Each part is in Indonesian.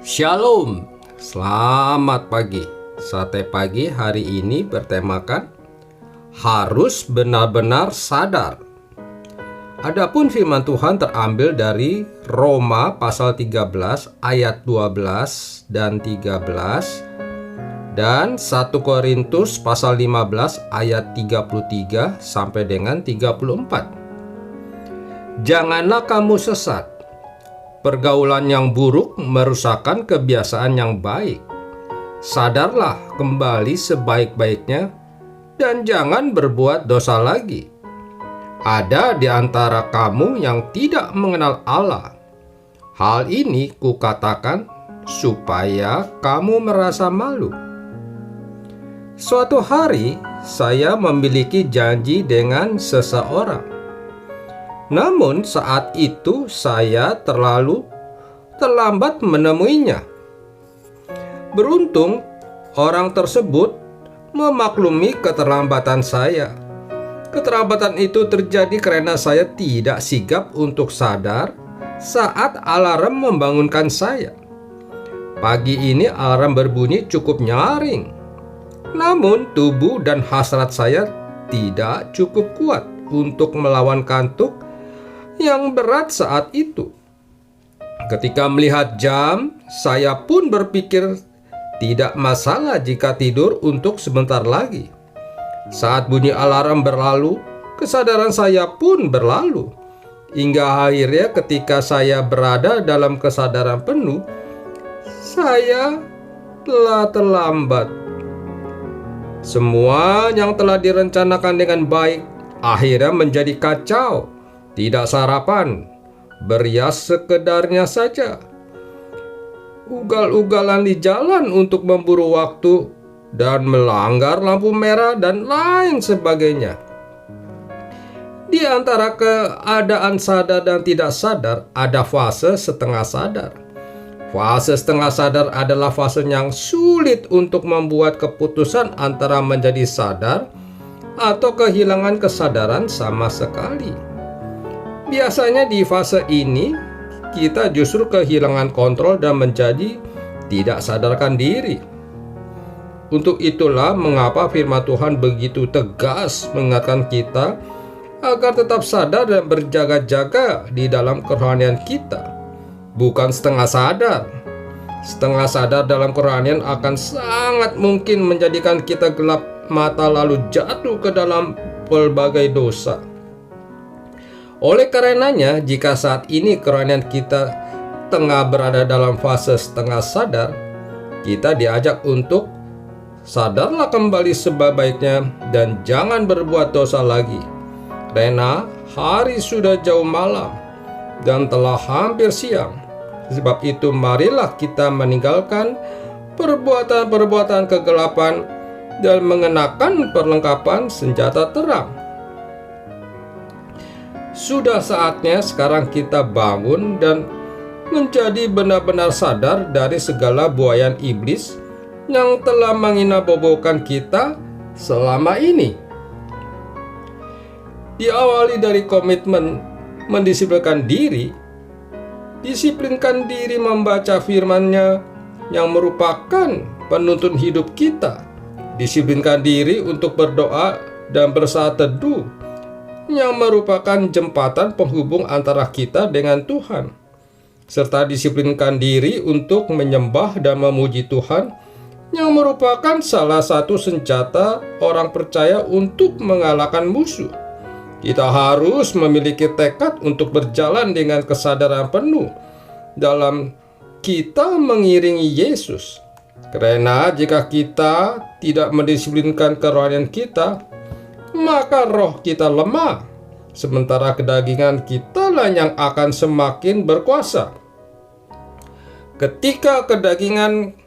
Shalom, selamat pagi. Sate pagi hari ini bertemakan harus benar-benar sadar. Adapun firman Tuhan terambil dari Roma pasal 13 ayat 12 dan 13 dan 1 Korintus pasal 15 ayat 33 sampai dengan 34. Janganlah kamu sesat. Pergaulan yang buruk merusakkan kebiasaan yang baik. Sadarlah kembali sebaik-baiknya dan jangan berbuat dosa lagi. Ada di antara kamu yang tidak mengenal Allah. Hal ini kukatakan supaya kamu merasa malu. Suatu hari saya memiliki janji dengan seseorang. Namun saat itu saya terlambat menemuinya. Beruntung orang tersebut memaklumi keterlambatan saya. Keterlambatan itu terjadi karena saya tidak sigap untuk sadar saat alarm membangunkan saya. Pagi ini alarm berbunyi cukup nyaring. Namun tubuh dan hasrat saya tidak cukup kuat untuk melawan kantuk yang berat saat itu. Ketika melihat jam, saya pun berpikir tidak masalah jika tidur untuk sebentar lagi. Saat bunyi alarm berlalu, kesadaran saya pun berlalu. Hingga akhirnya ketika saya berada dalam kesadaran penuh, saya telah terlambat. Semua yang telah direncanakan dengan baik akhirnya menjadi kacau. Tidak sarapan, berias sekedarnya saja. Ugal-ugalan di jalan untuk memburu waktu dan melanggar lampu merah dan lain sebagainya. Di antara keadaan sadar dan tidak sadar, ada fase setengah sadar. Fase setengah sadar adalah fase yang sulit untuk membuat keputusan antara menjadi sadar atau kehilangan kesadaran sama sekali. Biasanya di fase ini, kita justru kehilangan kontrol dan menjadi tidak sadarkan diri. Untuk itulah mengapa firman Tuhan begitu tegas mengingatkan kita agar tetap sadar dan berjaga-jaga di dalam kerohanian kita. Bukan setengah sadar. Setengah sadar dalam kerohanian akan sangat mungkin menjadikan kita gelap mata lalu jatuh ke dalam pelbagai dosa. Oleh karenanya, jika saat ini kerohanian kita tengah berada dalam fase setengah sadar, kita diajak untuk sadarlah kembali sebaik-baiknya dan jangan berbuat dosa lagi. Karena hari sudah jauh malam dan telah hampir siang. Sebab itu marilah kita meninggalkan perbuatan-perbuatan kegelapan dan mengenakan perlengkapan senjata terang. Sudah saatnya sekarang kita bangun dan menjadi benar-benar sadar dari segala buayan iblis yang telah menghina-bobokan kita selama ini. Diawali dari komitmen mendisiplinkan diri, disiplinkan diri membaca firman-Nya yang merupakan penuntun hidup kita, disiplinkan diri untuk berdoa dan bersaat teduh yang merupakan jembatan penghubung antara kita dengan Tuhan, serta disiplinkan diri untuk menyembah dan memuji Tuhan yang merupakan salah satu senjata orang percaya untuk mengalahkan musuh. Kita harus memiliki tekad untuk berjalan dengan kesadaran penuh dalam kita mengiringi Yesus. Karena jika kita tidak mendisiplinkan kerohanian kita, maka roh kita lemah, sementara kedagingan kita lah yang akan semakin berkuasa. Ketika kedagingan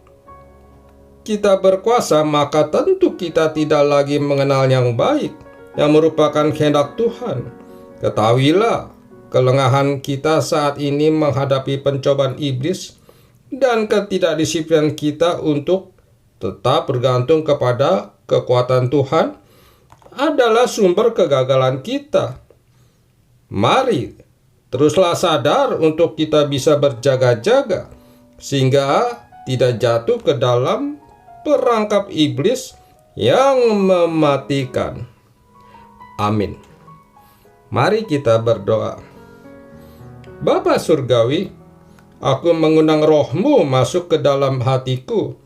kita berkuasa, maka tentu kita tidak lagi mengenal yang baik, yang merupakan kehendak Tuhan. Ketahuilah, kelengahan kita saat ini menghadapi pencobaan iblis dan ketidakdisiplinan kita untuk tetap bergantung kepada kekuatan Tuhan adalah sumber kegagalan kita. Mari teruslah sadar untuk kita bisa berjaga-jaga sehingga tidak jatuh ke dalam perangkap iblis yang mematikan. Amin. Mari kita berdoa. Bapa Surgawi, aku mengundang Roh-Mu masuk ke dalam hatiku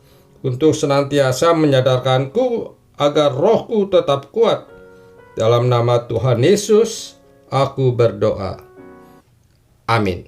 untuk senantiasa menyadarkanku agar rohku tetap kuat. Dalam nama Tuhan Yesus, aku berdoa. Amin.